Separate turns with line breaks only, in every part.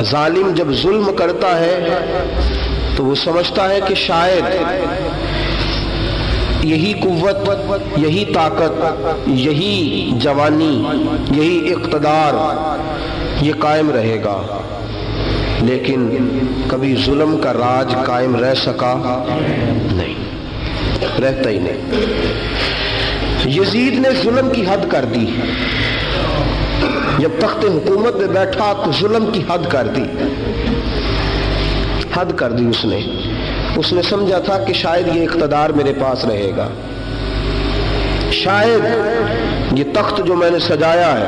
ظالم جب ظلم کرتا ہے تو وہ سمجھتا ہے کہ شاید یہی قوت، یہی طاقت، یہی جوانی، یہی اقتدار یہ قائم رہے گا، لیکن کبھی ظلم کا راج قائم رہ سکا نہیں، رہتا ہی نہیں۔ یزید نے ظلم کی حد کر دی، جب تخت حکومت میں بیٹھا تو ظلم کی حد کر دی، حد کر دی اس نے سمجھا تھا کہ شاید یہ اقتدار میرے پاس رہے گا، شاید یہ تخت جو میں نے سجایا ہے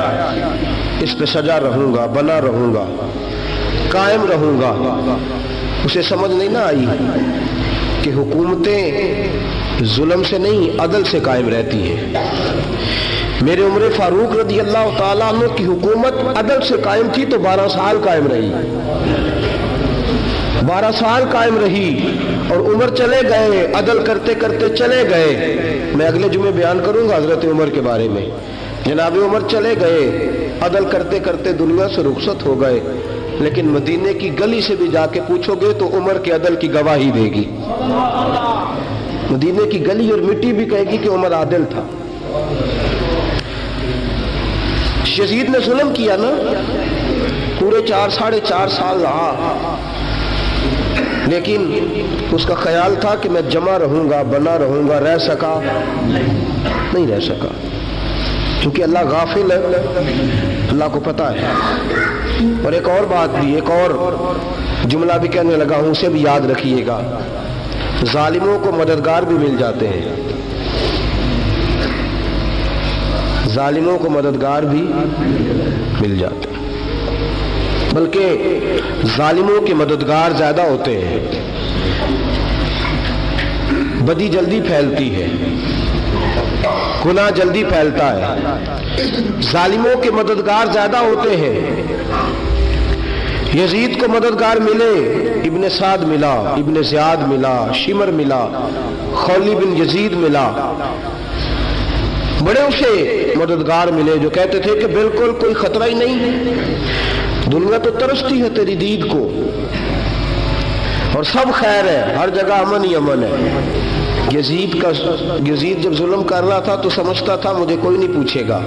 اس پہ سجا رہوں گا، بنا رہوں گا، قائم رہوں گا۔ اسے سمجھ نہیں نہ آئی کہ حکومتیں ظلم سے نہیں عدل سے قائم رہتی ہیں۔ میرے عمر فاروق رضی اللہ تعالیٰ عنہ کی حکومت عدل سے قائم تھی تو 12 سال قائم رہی، 12 سال قائم رہی، اور عمر چلے گئے، عدل کرتے کرتے چلے گئے۔ میں اگلے جمعے بیان کروں گا حضرت عمر کے بارے میں۔ جناب عمر چلے گئے، عدل کرتے کرتے دنیا سے رخصت ہو گئے، لیکن مدینے کی گلی سے بھی جا کے پوچھو گے تو عمر کے عدل کی گواہی دے گی۔ مدینے کی گلی اور مٹی بھی کہے گی کہ عمر عادل تھا۔ یزید نے ظلم کیا نا، پورے 4.5 سال رہا، لیکن اس کا خیال تھا کہ میں جمع رہوں گا، بنا رہوں گا، رہ سکا نہیں، رہ سکا، کیونکہ اللہ غافل ہے، اللہ کو پتہ ہے۔ اور ایک اور بات بھی، ایک اور جملہ بھی کہنے لگا ہوں، اسے بھی یاد رکھیے گا، ظالموں کو مددگار بھی مل جاتے ہیں، ظالموں کو مددگار بھی مل جاتے ہیں، بلکہ ظالموں کے مددگار زیادہ ہوتے ہیں۔ بدی جلدی پھیلتی ہے، گناہ جلدی پھیلتا ہے، ظالموں کے مددگار زیادہ ہوتے ہیں۔ یزید کو مددگار ملے، ابن سعد ملا، ابن زیاد ملا، شمر ملا، خولی بن یزید ملا، بڑے اسے مددگار ملے جو کہتے تھے کہ بالکل کوئی خطرہ ہی نہیں، دنیا تو ترستی ہے تیری دید کو، اور سب خیر ہے، ہر جگہ امن ہی امن ہے۔ یزید جب ظلم کر رہا تھا تو سمجھتا تھا مجھے کوئی نہیں پوچھے گا،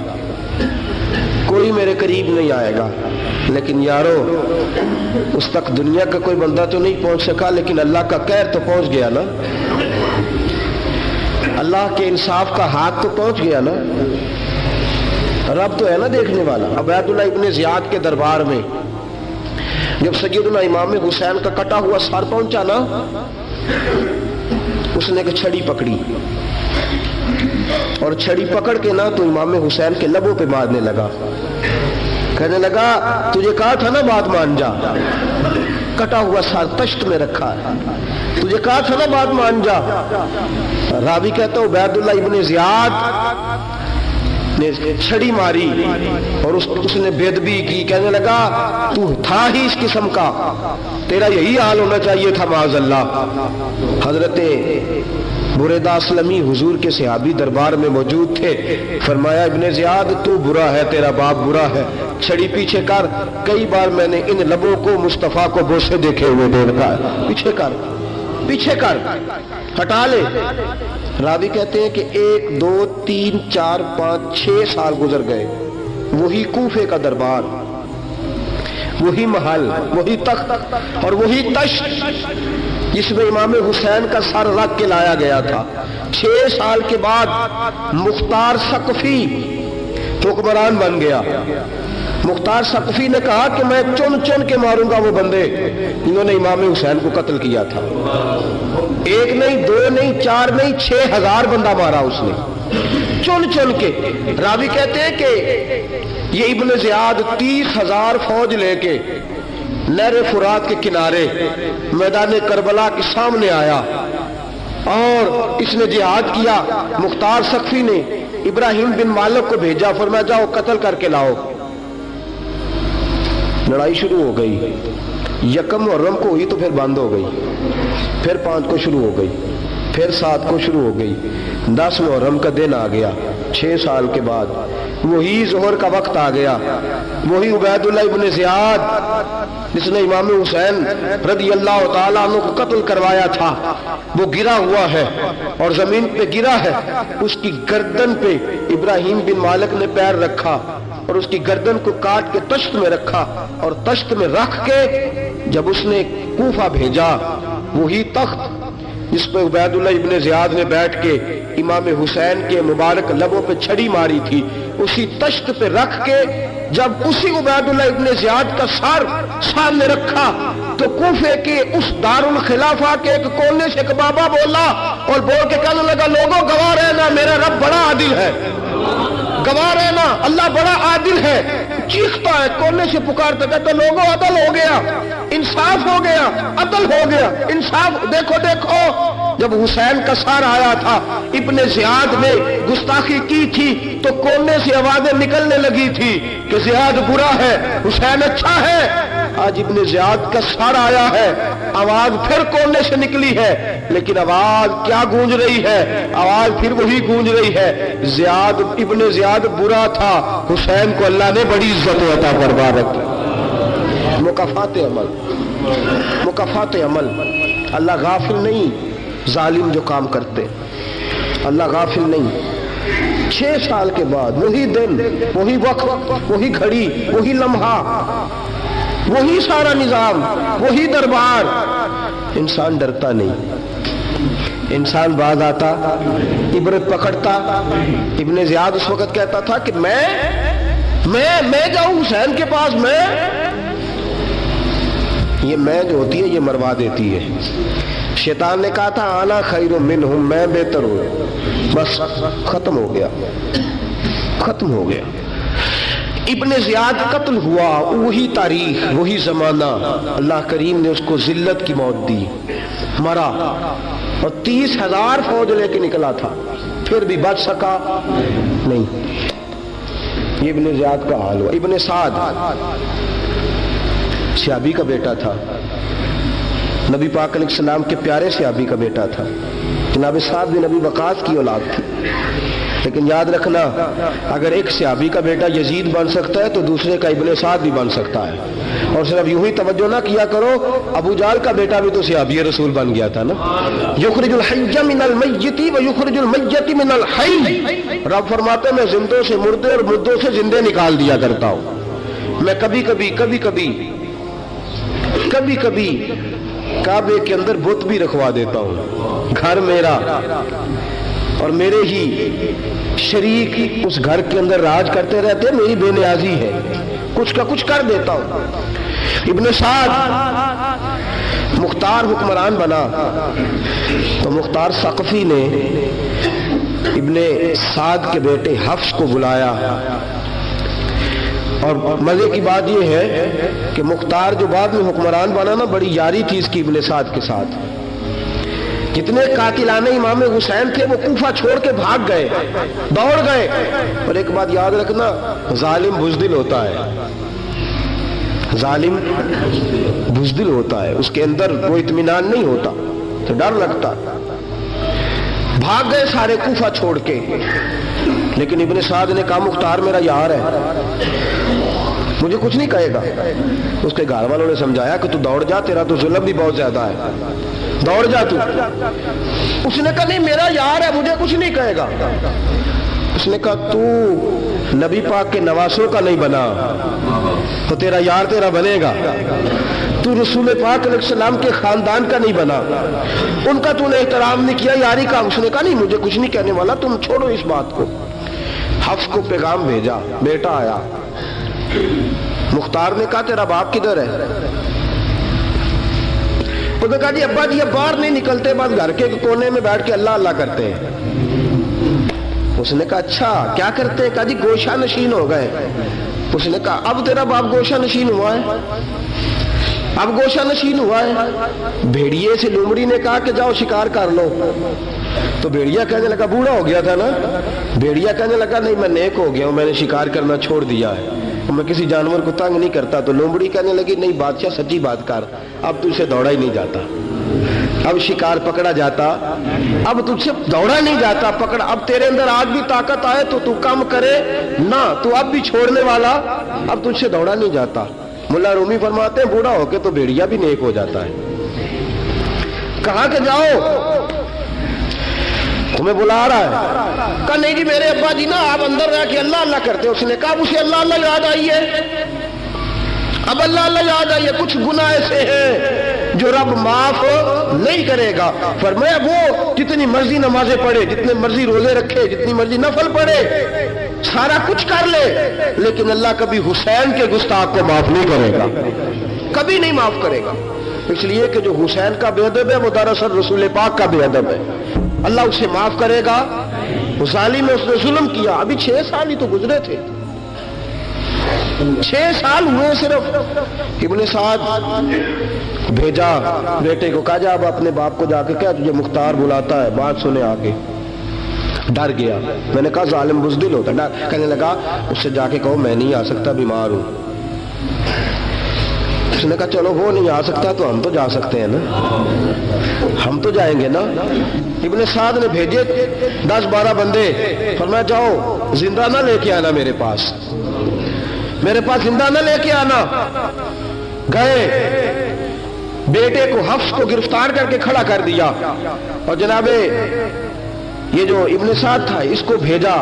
کوئی میرے قریب نہیں آئے گا، لیکن یارو اس تک دنیا کا کوئی بندہ تو نہیں پہنچ سکا، لیکن اللہ کا قہر تو پہنچ گیا نا، اللہ کے انصاف کا ہاتھ تو پہنچ گیا نا، رب تو ہے نا دیکھنے والا۔ عبید اللہ ابن زیاد کے دربار میں جب سیدنا امام حسین کا کٹا ہوا سر پہنچا نا، اس نے ایک چھڑی پکڑی، اور چھڑی پکڑ کے نا تو امام حسین کے لبوں پہ مارنے لگا، کہنے لگا تجھے کہا تھا نا بات مان جا، کٹا ہوا سر تشت میں رکھا ہے، تجھے کہا تھا نا بات مان جا۔ راوی کہتا ہوں عبید اللہ ابن زیاد نے چھڑی ماری اور اس نے بے ادبی کی، کہنے لگا تو تھا ہی اس قسم کا، تیرا یہی حال ہونا چاہیے تھا معاذ اللہ۔ حضرت بریدہ اسلمی حضور کے صحابی دربار میں موجود تھے، فرمایا ابن زیاد تو برا ہے، تیرا باپ برا ہے، چھڑی پیچھے کر۔ کئی بار میں نے ان لبوں کو مصطفیٰ کو بوسے دیکھے ہوئے دیکھا ہے، پیچھے کر، پیچھے کر، ہٹا لے۔ راوی کہتے ہیں کہ 1 2 3 4 5 6 سال گزر گئے، وہی کوفے کا دربار، وہی محل، وہی تخت اور وہی تشت جس میں امام حسین کا سر رکھ کے لایا گیا تھا۔ 6 سال کے بعد مختار ثقفی حکمران بن گیا۔ مختار ثقفی نے کہا کہ میں چن چن کے ماروں گا وہ بندے جنہوں نے امام حسین کو قتل کیا تھا۔ 1 نہیں 2 نہیں 4 نہیں 6000 بندہ مارا اس نے، چن چن کے۔ راوی کہتے ہیں کہ یہ ابن زیاد 30,000 فوج لے کے نہر فرات کے کنارے میدان کربلا کے سامنے آیا اور اس نے جہاد کیا۔ مختار ثقفی نے ابراہیم بن مالک کو بھیجا، فرمایا جاؤ قتل کر کے لاؤ۔ لڑائی شروع ہو گئی، 1 محرم کو ہوئی تو پھر بند ہو گئی، پھر 5 کو شروع ہو گئی، پھر 7 کو شروع ہو گئی، 10 محرم کا دن آ گیا، 6 سال کے بعد وہی ظہر کا وقت آ گیا، وہی عبید اللہ ابن زیاد جس نے امام حسین رضی اللہ تعالیٰ عنہ کو قتل کروایا تھا، وہ گرا ہوا ہے اور زمین پہ گرا ہے، اس کی گردن پہ ابراہیم بن مالک نے پیر رکھا اور اس کی گردن کو کاٹ کے تشت میں رکھا، اور تشت میں رکھ کے جب اس نے کوفہ بھیجا، وہی تخت جس پہ عبید اللہ ابن زیاد نے بیٹھ کے امام حسین کے مبارک لبوں پہ چھڑی ماری تھی، اسی تشت پہ رکھ کے جب اسی عبید اللہ ابن زیاد کا سر سامنے رکھا تو کوفے کے اس دارالخلافہ کے ایک کونے سے ایک بابا بولا اور بول کے کہنے لگا، لوگوں گواہ رہنا میرا رب بڑا عادل ہے، گواہ رہنا اللہ بڑا عادل ہے۔ چیختا ہے، کونے سے پکارتا، کہتا لوگوں عدل ہو گیا، انصاف ہو گیا، عدل ہو گیا، انصاف۔ دیکھو دیکھو، جب حسین کا سار آیا تھا، ابن زیاد نے گستاخی کی تھی تو کونے سے آوازیں نکلنے لگی تھی کہ زیاد برا ہے، حسین اچھا ہے۔ آج ابن زیاد کا سار آیا ہے، آواز پھر کونے سے نکلی ہے، لیکن آواز کیا گونج رہی ہے؟ آواز پھر وہی گونج رہی ہے، زیاد ابن زیاد برا تھا، حسین کو اللہ نے بڑی عزت عطا فرما رکھی۔ مکافات عمل، مکافات عمل، اللہ غافل نہیں ظالم جو کام کرتے، اللہ غافل نہیں۔ 6 سال کے بعد وہی دن، وہی وقت، وہی گھڑی، وہی لمحہ، وہی سارا نظام، وہی دربار۔ انسان ڈرتا نہیں، انسان باز آتا، عبرت پکڑتا۔ ابن زیاد اس وقت کہتا تھا کہ میں جاؤں حسین کے پاس، یہ میں جو ہوتی ہے یہ مروا دیتی ہے۔ شیطان نے کہا تھا انا خیر منہم، میں بہتر ہوں، بس ختم ہو گیا، ختم ہو گیا۔ ابن زیاد قتل ہوا، وہی تاریخ، وہی زمانہ، اللہ کریم نے اس کو ذلت کی موت دی، مرا، اور 30,000 فوج لے کے نکلا تھا، پھر بھی بچ سکا نہیں۔ یہ ابن زیاد کا حال ہوا۔ ابن سعد صحابی کا بیٹا تھا، نبی پاک علیہ السلام کے پیارے صحابی کا بیٹا تھا، جناب سعد بن نبی وقاص کی اولاد تھی۔ لیکن یاد رکھنا، اگر ایک صحابی کا بیٹا یزید بن سکتا ہے تو دوسرے کا ابن سعد بھی بن سکتا ہے۔ اور صرف یوں ہی توجہ نہ کیا کرو، ابو جہل کا بیٹا بھی تو صحابی رسول بن گیا تھا نا۔ یخرج الحی من المیت و یخرج المیت من الحی، رب فرماتے میں زندوں سے مردے اور مردوں سے زندے نکال دیا کرتا ہوں۔ میں کبھی کبھی کعبے کے اندر بت بھی رکھوا دیتا ہوں، گھر میرا اور میرے ہی شریک اس گھر کے اندر راج کرتے رہتے، میری بے نیازی ہے، کچھ کا کچھ کر دیتا ہوں۔ ابن سعد مختار حکمران بنا تو مختار ثقفی نے ابن سعد کے بیٹے حفص کو بلایا، اور مزے کی بات یہ ہے کہ مختار جو بعد میں حکمران بنا نا، بڑی یاری تھی اس کی ابن سعد کے ساتھ۔ جتنے قاتلان امام حسین تھے وہ کوفہ چھوڑ کے بھاگ گئے، دوڑ گئے۔ اور ایک بات یاد رکھنا، ظالم بزدل ہوتا ہے، ظالم بزدل ہوتا ہے، اس کے اندر کوئی اطمینان نہیں ہوتا، تو ڈر لگتا۔ بھاگ گئے سارے کوفہ چھوڑ کے، لیکن ابن سعد نے کہا مختار میرا یار ہے، مجھے کچھ نہیں کہے گا۔ اس کے گھر والوں نے سمجھایا کہ تو دوڑ جا، تیرا تو ظلم بھی بہت زیادہ ہے، دوڑ جا تو۔ اس نے کہا نہیں میرا یار ہے، مجھے کچھ نہیں کہے گا۔ اس نے کہا تو نبی پاک کے نواسوں کا نہیں بنا تو تیرا یار تیرا بنے گا، تو رسول پاک علیہ السلام کے خاندان کا نہیں بنا، ان کا تو نے احترام نہیں کیا، یاری کا۔ اس نے کہا نہیں مجھے کچھ نہیں کہنے والا، تم چھوڑو اس بات کو۔ حفص کو پیغام بھیجا، بیٹا آیا۔ مختار نے کہا تیرا باپ کدھر ہے؟ اس نے کہا جی ابا جی اب باہر نہیں نکلتے، بس گھر کے کونے میں بیٹھ کے اللہ اللہ کرتے ہیں۔ اس نے کہا اچھا کیا کرتے ہیں؟ کہا جی گوشہ نشین ہو گئے۔ اس نے کہا اب تیرا باپ گوشہ نشین ہوا ہے؟ اب گوشہ نشین ہوا ہے؟ بھیڑیے سے لومڑی نے کہا کہ جاؤ شکار کر لو، تو بھیڑیا کہنے لگا بوڑھا ہو گیا تھا نا، بھیڑیا کہنے لگا نہیں میں نیک ہو گیا ہوں، میں نے شکار کرنا چھوڑ دیا ہے، میں کسی جانور کو تنگ نہیں کرتا۔ تو لومڑی کہنے لگی نہیں بادشاہ سچی بات کر، اب تو اسے دوڑا ہی نہیں جاتا۔ اب شکار پکڑا جاتا، اب تجھ سے دوڑا نہیں جاتا، پکڑا، اب تیرے اندر آج بھی طاقت آئے تو کم کرے نہ، تو اب بھی چھوڑنے والا، اب تجھ سے دوڑا نہیں جاتا۔ ملا رومی فرماتے ہیں بوڑھا ہو کے تو بھیڑیا بھی نیک ہو جاتا ہے۔ کہا کہ جاؤ، تمہیں بلا رہا ہے۔ کہا نہیں جی میرے ابا جی نا آپ اندر رہ کے اللہ اللہ کرتے۔ اس نے کہا اسے اللہ اللہ یاد آئی ہے، اب اللہ اللہ یاد آئی ہے، کچھ گناہ ایسے ہیں جو رب معاف نہیں کرے گا۔ فرمایا وہ جتنی مرضی نمازیں پڑھے، جتنے مرضی روزے رکھے، جتنی مرضی نفل پڑھے، سارا کچھ کر لے، لیکن اللہ کبھی حسین کے گستاخ کو معاف نہیں کرے گا، کبھی نہیں معاف کرے گا۔ اس لیے کہ جو حسین کا بے ادب ہے وہ دراصل رسول پاک کا بے ادب ہے، اللہ اسے معاف کرے گا۔ وہ ظالم ہے، اس نے ظلم کیا، ابھی 6 سال ہی تو گزرے تھے، 6 سال ہوئے صرف۔ ابن سعد بھیجا بیٹے کو، کہا جا اب اپنے باپ کو جا کے کہہ تجھے مختار بلاتا ہے، بات سنے آ کے۔ ڈر گیا، میں نے کہا ظالم بزدل ہوتا ہے، کہنے لگا اس سے جا کے کہو میں نہیں آ سکتا، بیمار ہوں۔ اس نے کہا چلو وہ نہیں آ سکتا تو ہم تو جا سکتے ہیں نا، ہم تو جائیں گے نا۔ ابن سعد نے بھیجے 10-12 بندے، فرمایا جاؤ زندہ نہ لے کے آنا میرے پاس، میرے پاس زندہ نہ لے کے آنا۔ گئے، بیٹے کو حفص کو گرفتار کر کے کھڑا کر دیا، اور جناب یہ جو ابن سعد تھا اس کو بھیجا،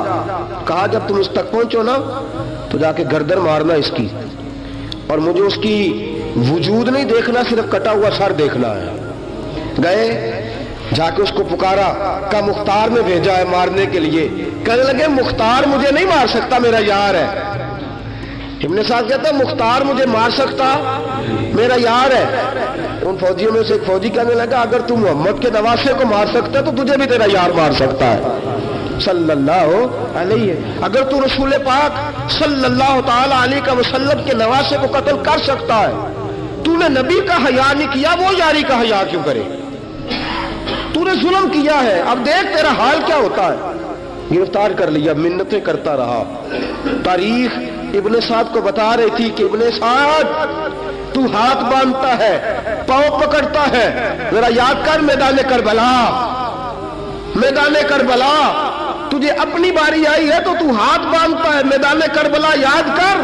کہا جب تم اس تک پہنچو نا تو جا کے گردن مارنا اس کی، اور مجھے اس کی وجود نہیں دیکھنا، صرف کٹا ہوا سر دیکھنا ہے۔ گئے، جا کے اس کو پکارا، کہا مختار نے بھیجا ہے مارنے کے لیے۔ کہنے لگے مختار مجھے نہیں مار سکتا، میرا یار ہے۔ ابن سعد کہتا ہے مختار مجھے مار سکتا، میرا یار ہے۔ ان فوجیوں میں سے ایک فوجی کہنے لگا اگر تم محمد کے نواسے کو مار سکتا ہے تو تجھے بھی تیرا یار مار سکتا ہے صلی اللہ علیہ۔ اگر تو رسول پاک صلی اللہ تعالی علیہ وسلم کے نواسے کو قتل کر سکتا ہے، تو نے نبی کا حیا نہیں کیا، وہ یاری کا حیا کیوں کرے؟ تو نے ظلم کیا ہے، اب دیکھ تیرا حال کیا ہوتا ہے۔ گرفتار کر لیا، منتیں کرتا رہا۔ تاریخ ابن سعد کو بتا رہی تھی کہ ابن سعد تو ہاتھ باندھتا ہے، پاؤں پکڑتا ہے، ذرا یاد کر میدان کربلا، میدان کربلا تجھے اپنی باری آئی ہے تو تو ہاتھ باندھتا ہے، میدان کربلا یاد کر۔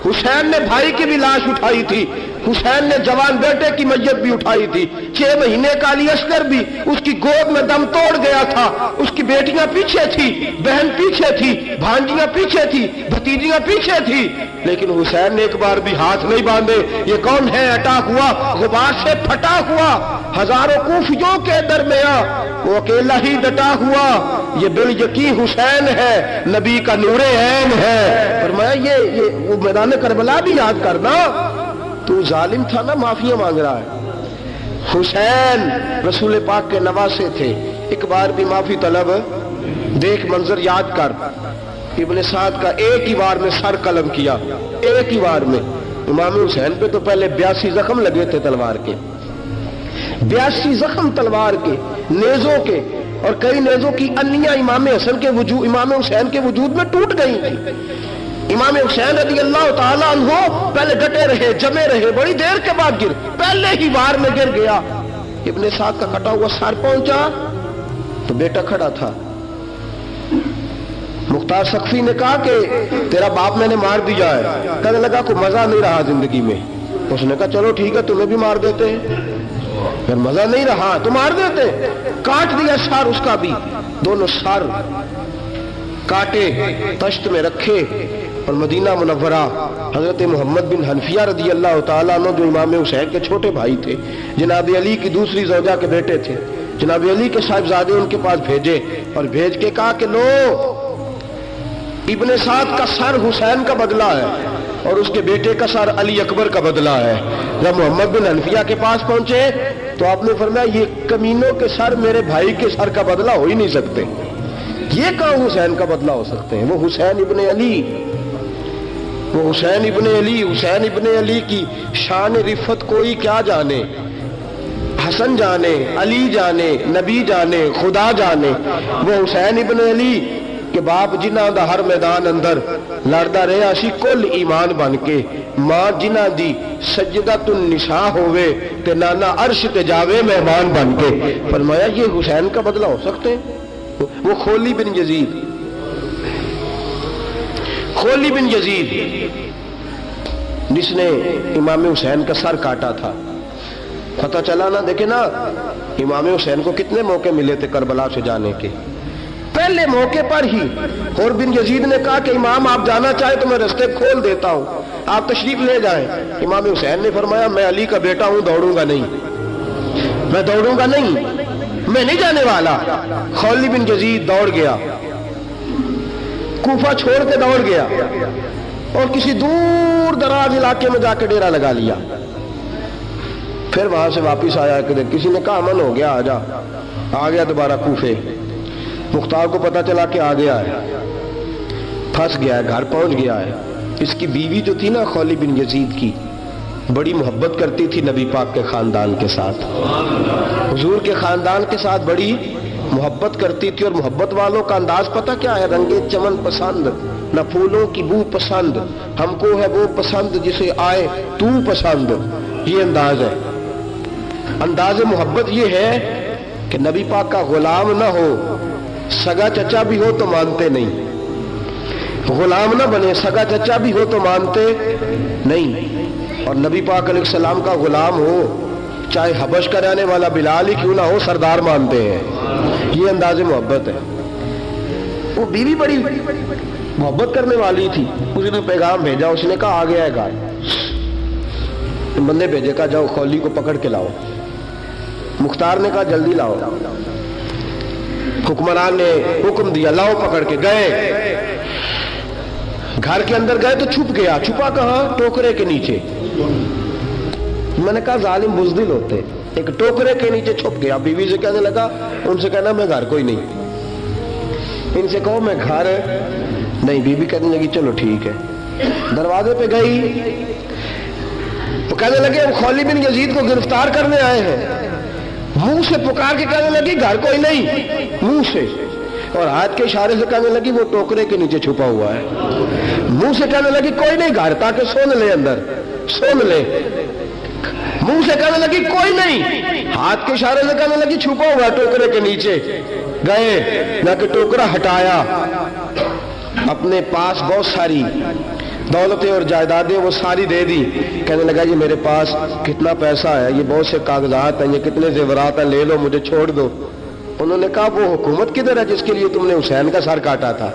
حسین نے بھائی کی بھی لاش اٹھائی تھی، حسین نے جوان بیٹے کی میت بھی اٹھائی تھی، 6 مہینے کا علی اصغر بھی اس کی گود میں دم توڑ گیا تھا، اس کی بیٹیاں پیچھے تھی، بہن پیچھے تھی، بھانجیاں پیچھے تھی، بھتیجیاں پیچھے تھی، لیکن حسین نے ایک بار بھی ہاتھ نہیں باندھے۔ یہ کون ہے اٹا ہوا، غبار سے پھٹا ہوا، ہزاروں کوفیوں کے درمیان وہ اکیلا ہی ڈٹا ہوا، یہ بال یقین حسین ہے، نبی کا نور عین ہے۔ فرمایا یہ وہ میدان کربلا بھی یاد کرنا، تو ظالم تھا نا، معافیاں مانگ رہا ہے۔ حسین رسول پاک کے نواسے تھے، ایک بار بھی معافی طلب، دیکھ منظر یاد کر۔ ابن سعد کا ایک ہی بار میں سر قلم کیا، ایک ہی بار میں۔ امام حسین پہ تو پہلے 82 زخم لگے تھے تلوار کے، 82 زخم تلوار کے، نیزوں کے، اور کئی نیزوں کی انیاں امام حسین کے وجود میں ٹوٹ گئی تھی۔ امام حسین رضی اللہ تعالیٰ عنہ پہلے ڈٹے رہے، جمے رہے، بڑی دیر کے بعد گر، پہلے ہی بار میں گر گیا۔ ابن سعد کا کٹا ہوا سر پہنچا تو بیٹا کھڑا تھا۔ مختار سقفی نے کہا کہ تیرا باپ میں نے مار دیا ہے۔ کہنے لگا کوئی مزہ نہیں رہا زندگی میں۔ اس نے کہا چلو ٹھیک ہے تمہیں بھی مار دیتے ہیں، پھر مزہ نہیں رہا تو مار دیتے۔ کاٹ دیا سر اس کا بھی، دونوں سر کاٹے، تشت میں رکھے، اور مدینہ منورہ حضرت محمد بن حنفیہ رضی اللہ تعالیٰ عنہ جو امام حسین کے چھوٹے بھائی تھے، جناب علی کی دوسری زوجہ کے بیٹے تھے، جناب علی کے صاحبزادے ان کے پاس بھیجے، اور بھیج کے کہا کہ لو ابن سعد کا سر حسین کا بدلہ ہے اور اس کے بیٹے کا سر علی اکبر کا بدلہ ہے۔ جب محمد بن حنفیہ کے پاس پہنچے تو آپ نے فرمایا یہ کمینوں کے سر میرے بھائی کے سر کا بدلہ ہو ہی نہیں سکتے، یہ کہاں حسین کا بدلہ ہو سکتے ہیں؟ وہ حسین ابن علی، وہ حسین ابن علی، حسین ابن علی کی شان رفت کوئی کیا جانے، حسن جانے، علی جانے، نبی جانے، خدا جانے۔ وہ حسین ابن علی کہ باپ جنہاں دا ہر میدان اندر لڑدا رہیا سی کل ایمان بن کے، ماں جنہاں دی سجدۃ النساء ہوئے تے نانا عرش تے جاوے مہمان بن کے۔ فرمایا یہ حسین کا بدلہ ہو سکتے ہیں؟ وہ خولی بن یزید، خولی بن یزید جس نے امام حسین کا سر کاٹا تھا، پتہ چلا نا، دیکھیں نا امام حسین کو کتنے موقع ملے تھے کربلا سے جانے کے، پہلے موقع پر ہی اور بن یزید نے کہا کہ امام آپ جانا چاہے تو میں رستے کھول دیتا ہوں، آپ تشریف لے جائیں۔ امام حسین نے فرمایا میں علی کا بیٹا ہوں، دوڑوں گا نہیں، میں دوڑوں گا نہیں، میں نہیں جانے والا۔ خولی بن یزید دوڑ گیا، کوفہ چھوڑ کے دوڑ گیا اور کسی دور دراز علاقے میں جا کے ڈیرا لگا لیا۔ پھر وہاں سے واپس آیا کہ کسی نے کہا امن ہو گیا، آجا، آ گیا دوبارہ کوفے۔ مختار کو پتا چلا کہ آ گیا ہے، پھنس گیا ہے، گھر پہنچ گیا ہے۔ اس کی بیوی جو تھی نا خولی بن یزید کی، بڑی محبت کرتی تھی نبی پاک کے خاندان کے ساتھ، حضور کے خاندان کے ساتھ بڑی محبت کرتی تھی، اور محبت والوں کا انداز پتہ کیا ہے؟ رنگے چمن پسند، نہ پھولوں کی بو پسند، ہم کو ہے وہ پسند جسے آئے تو پسند۔ یہ انداز ہے، انداز محبت یہ ہے کہ نبی پاک کا غلام نہ ہو، سگا چچا بھی ہو تو مانتے نہیں، غلام نہ بنے، سگا چچا بھی ہو تو مانتے نہیں، اور نبی پاک علیہ السلام کا غلام ہو، چاہے حبش کا رہنے والا بلال ہی کیوں نہ ہو، سردار مانتے ہیں۔ یہ انداز محبت ہے۔ وہ بیوی بڑی محبت کرنے والی تھی، اس نے پیغام بھیجا، اس نے کہا آ گیا ہے گائے، بندے بھیجے، کہا جاؤ خولی کو پکڑ کے لاؤ۔ مختار نے کہا جلدی لاؤ، حکمران نے حکم دیا، لاؤ پکڑ کے۔ گئے، گھر کے اندر گئے تو چھپ گیا۔ چھپا کہاں؟ ٹوکرے کے نیچے۔ میں نے کہا ظالم بزدل ہوتے، ایک ٹوکرے کے نیچے چھپ گیا۔ بیوی سے کہنے لگا، ان سے کہنا میں گھر کوئی نہیں، ان سے کہو میں گھر نہیں۔ بیوی کہنے لگی چلو ٹھیک ہے۔ دروازے پہ گئی، وہ کہنے لگے ہم خولی بن یزید کو گرفتار کرنے آئے ہیں۔ منہ سے پکار کے کہنے لگی گھر کوئی نہیں، منہ سے، اور ہاتھ کے اشارے سے کہنے لگی وہ ٹوکرے کے نیچے چھپا ہوا ہے۔ منہ سے کہنے لگی کوئی نہیں گھر، تاکہ سون لے، اندر سون لے۔ منہ سے کہنے لگی کوئی نہیں، ہاتھ کے اشارے سے کہنے لگی چھپا ہوا ہے ٹوکرے کے نیچے۔ گئے، جا کے ٹوکرا ہٹایا، اپنے پاس بہت ساری دولتیں اور جائیدادیں وہ ساری دے دی۔ کہنے لگا یہ میرے پاس کتنا پیسہ ہے، یہ بہت سے کاغذات ہیں، یہ کتنے زیورات ہیں، لے لو، مجھے چھوڑ دو۔ انہوں نے کہا وہ حکومت کدھر ہے جس کے لیے تم نے حسین کا سر کاٹا تھا؟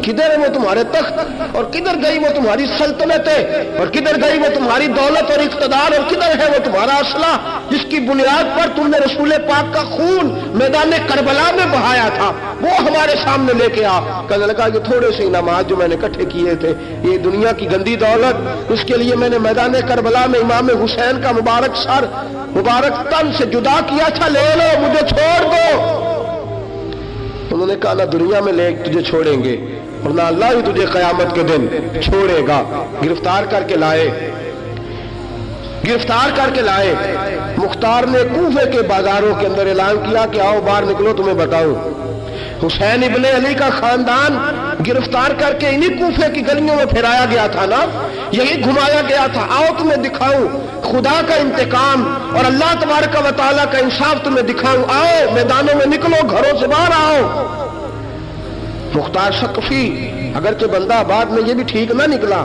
کدھر ہے وہ تمہارے تخت، اور کدھر گئی وہ تمہاری سلطنتیں، اور کدھر گئی وہ تمہاری دولت اور اقتدار، اور کدھر ہے وہ تمہارا اسلحہ جس کی بنیاد پر تم نے رسول پاک کا خون میدان کربلا میں بہایا تھا؟ وہ ہمارے سامنے لے کے آ۔ کہنے لگا یہ تھوڑے سے انعامات جو میں نے اکٹھے کیے تھے، یہ دنیا کی گندی دولت، اس کے لیے میں نے میدان کربلا میں امام حسین کا مبارک سر مبارک تن سے جدا کیا تھا، لے لو، مجھے چھوڑ دو۔ انہوں نے کہا نہ دنیا میں لے تجھے چھوڑیں گے، اور نہ اللہ ہی تجھے قیامت کے دن چھوڑے گا۔ گرفتار کر کے لائے، گرفتار کر کے لائے۔ مختار نے کوفے کے بازاروں کے اندر اعلان کیا کہ آؤ باہر نکلو، تمہیں بتاؤں حسین ابن علی کا خاندان گرفتار کر کے انہی کوفے کی گلیوں میں پھرایا گیا تھا نا، یہی گھمایا گیا تھا، آؤ تمہیں دکھاؤں خدا کا انتقام اور اللہ تبارک و تعالیٰ کا انصاف تمہیں دکھاؤں، آؤ میدانوں میں نکلو، گھروں سے باہر آؤ۔ مختار ثقفی اگرچہ بندہ آباد میں یہ بھی ٹھیک نہ نکلا،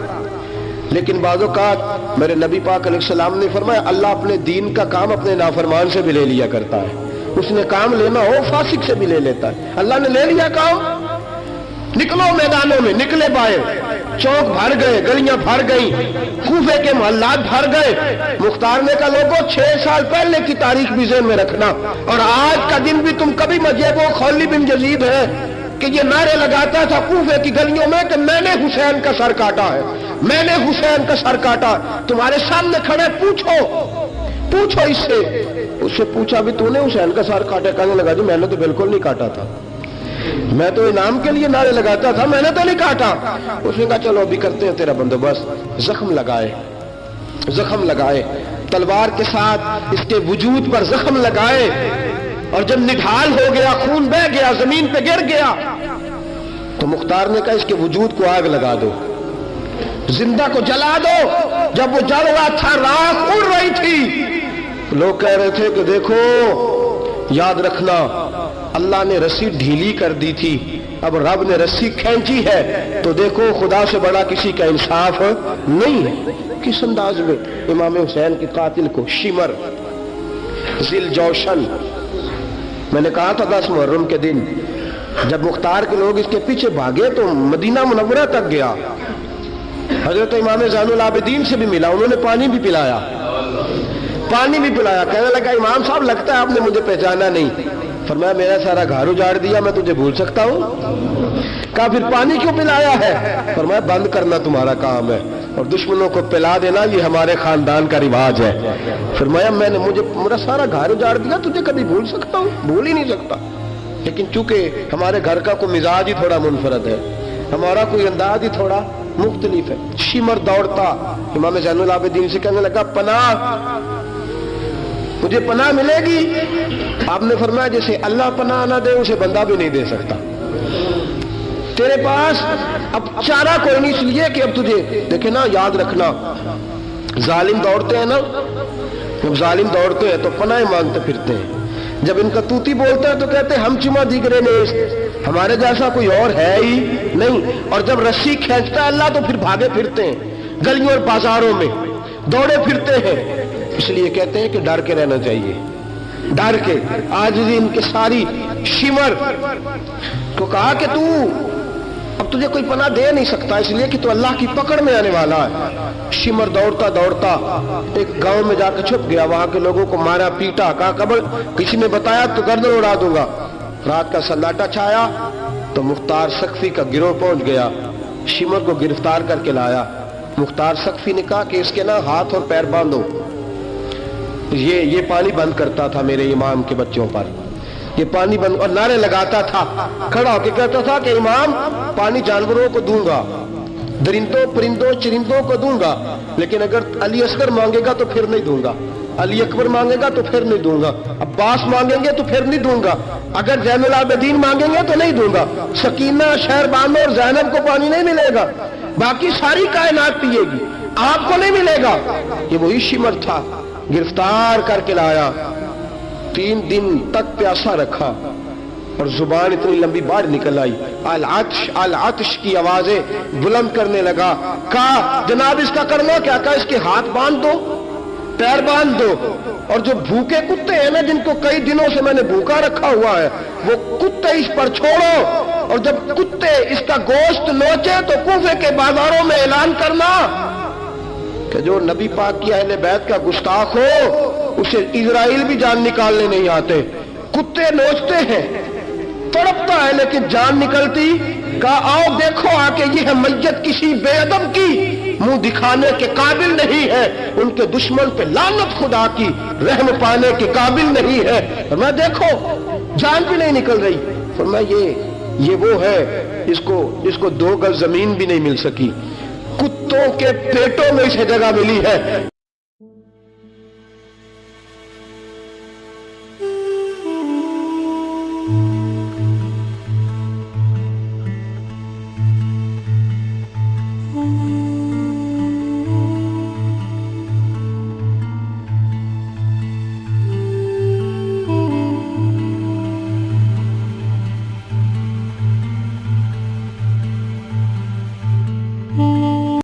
لیکن بعض اوقات میرے نبی پاک علیہ السلام نے فرمایا اللہ اپنے دین کا کام اپنے نافرمان سے بھی لے لیا کرتا ہے، اس نے کام لینا ہو فاسق سے بھی لے لیتا ہے۔ اللہ نے لے لیا کام، نکلو میدانوں میں، نکلے باہر، چوک بھر گئے، گلیاں بھر گئیں، کوفے کے محلات بھر گئے۔ مختار نے کہا لوگوں 6 سال پہلے کی تاریخ بھی ذہن میں رکھنا، اور آج کا دن بھی تم کبھی مت یہ وہ خولی بن یزید ہے کہ یہ نعرے لگاتا تھا کوفے کی گلیوں میں کہ میں نے حسین کا سر کاٹا ہے، میں نے حسین کا سر کاٹا۔ تمہارے سامنے کھڑے، پوچھو اس سے پوچھا بھی تو نے حسین کا سر کاٹا؟ کہنے لگا جی میں نے تو بالکل نہیں کاٹا تھا، میں تو انعام کے لیے نعرے لگاتا تھا، میں نے تو نہیں کاٹا۔ اس نے کہا چلو ابھی کرتے ہیں تیرا بندوبست۔ زخم لگائے تلوار کے ساتھ، اس کے وجود پر زخم لگائے، اور جب نڈھال ہو گیا، خون بہ گیا، زمین پہ گر گیا، تو مختار نے کہا اس کے وجود کو آگ لگا دو، زندہ کو جلا دو۔ جب وہ جل رہا تھا راکھ اڑ رہی تھی، لوگ کہہ رہے تھے کہ دیکھو یاد رکھنا اللہ نے رسی ڈھیلی کر دی تھی، اب رب نے رسی کھینچی ہے، تو دیکھو خدا سے بڑا کسی کا انصاف نہیں ہے۔ کس انداز میں امام حسین کے قاتل کو شمر ذل جوشن، میں نے کہا تھا 10 محرم کے دن جب مختار کے لوگ اس کے پیچھے بھاگے تو مدینہ منورہ تک گیا، حضرت امام زین العابدین سے بھی ملا، انہوں نے پانی بھی پلایا، کہنے لگا امام صاحب لگتا ہے آپ نے مجھے پہچانا نہیں۔ فرمایا میرا سارا گھر اجاڑ دیا، میں تجھے بھول سکتا ہوں؟ کہا پھر پانی کیوں پلایا ہے؟ فرمایا بند کرنا تمہارا کام ہے اور دشمنوں کو پلا دینا یہ ہمارے خاندان کا رواج ہے۔ فرمایا میرا سارا گھر اجاڑ دیا، تجھے کبھی بھول سکتا ہوں؟ بھول ہی نہیں سکتا، لیکن چونکہ ہمارے گھر کا کوئی مزاج ہی تھوڑا منفرد ہے، ہمارا کوئی انداز ہی تھوڑا مختلف ہے۔ شمر دوڑتا امام زین العابدین سے کہنے لگا پناہ، مجھے پناہ ملے گی؟ آپ نے فرمایا جیسے اللہ پناہ نہ دے اسے بندہ بھی نہیں دے سکتا، تیرے پاس اب چارہ کوئی نہیں، اس لیے کہ اب تجھے دیکھے نا، یاد رکھنا ظالم دوڑتے ہیں نا، جب ظالم دوڑتے ہیں تو پناہ مانگتے پھرتے ہیں، جب ان کا توتی بولتا ہے تو کہتے ہیں ہم چما دیگرے نیست، ہمارے جیسا کوئی اور ہے ہی نہیں، اور جب رسی کھینچتا ہے اللہ تو پھر بھاگے پھرتے ہیں گلیوں اور بازاروں میں، دوڑے پھرتے ہیں۔ اس لیے کہتے ہیں کہ ڈر کے رہنا چاہیے، ڈر کے۔ آج بھی ان کے ساری شمر کو کہا کہ تو اب تجھے کوئی پناہ دے نہیں سکتا، اس لیے کہ تو اللہ کی پکڑ میں آنے والا ہے۔ شمر دوڑتا دوڑتا ایک گاؤں میں جا کے چھپ گیا، وہاں کے لوگوں کو مارا پیٹا، کہا قبر کسی نے بتایا تو گردن اڑا دوں گا۔ رات کا سناٹا چھایا تو مختار سقفی کا گروہ پہنچ گیا، شمر کو گرفتار کر کے لایا۔ مختار سقفی نے کہا کہ اس کے نا ہاتھ اور پیر باندھو، یہ پانی بند کرتا تھا میرے امام کے بچوں پر، یہ پانی بند، اور نعرے لگاتا تھا، کھڑا ہو کے کہتا تھا کہ امام پانی جانوروں کو دوں گا، درندوں پرندوں چرندوں کو دوں گا، لیکن اگر علی اصغر مانگے گا تو پھر نہیں دوں گا، علی اکبر مانگے گا تو پھر نہیں دوں گا، عباس مانگیں گے تو پھر نہیں دوں گا، اگر زین العابدین مانگیں گے تو نہیں دوں گا، سکینہ شہر بانو اور زینب کو پانی نہیں ملے گا، باقی ساری کائنات پیے گی، آپ کو نہیں ملے گا۔ یہ وہی شمر تھا، گرفتار کر کے لایا، 3 دن تک پیاسا رکھا اور زبان اتنی لمبی باہر نکل آئی، العطش العطش کی آوازیں بلند کرنے لگا۔ کہا جناب اس کا کرنا کیا؟ کہا اس کے ہاتھ باندھ دو، پیر باندھ دو، اور جو بھوکے کتے ہیں نا جن کو کئی دنوں سے میں نے بھوکا رکھا ہوا ہے، وہ کتے اس پر چھوڑو، اور جب کتے اس کا گوشت نوچے تو کوفے کے بازاروں میں اعلان کرنا کہ جو نبی پاک کی اہل بیت کا گستاخ ہو اسے اسرائیل بھی جان نکالنے نہیں آتے۔ کتے نوچتے ہیں، تڑپتا ہے لیکن جان نکلتی۔ کہا آؤ دیکھو آ کے یہ ہے میت کسی بے ادب کی، منہ دکھانے کے قابل نہیں ہے، ان کے دشمن پہ لعنت خدا کی، رحم پانے کے قابل نہیں ہے۔ فرمایا دیکھو جان بھی نہیں نکل رہی۔ فرمایا یہ وہ ہے اس کو 2 گز زمین بھی نہیں مل سکی، کتوں کے پیٹوں میں اسے جگہ ملی ہے۔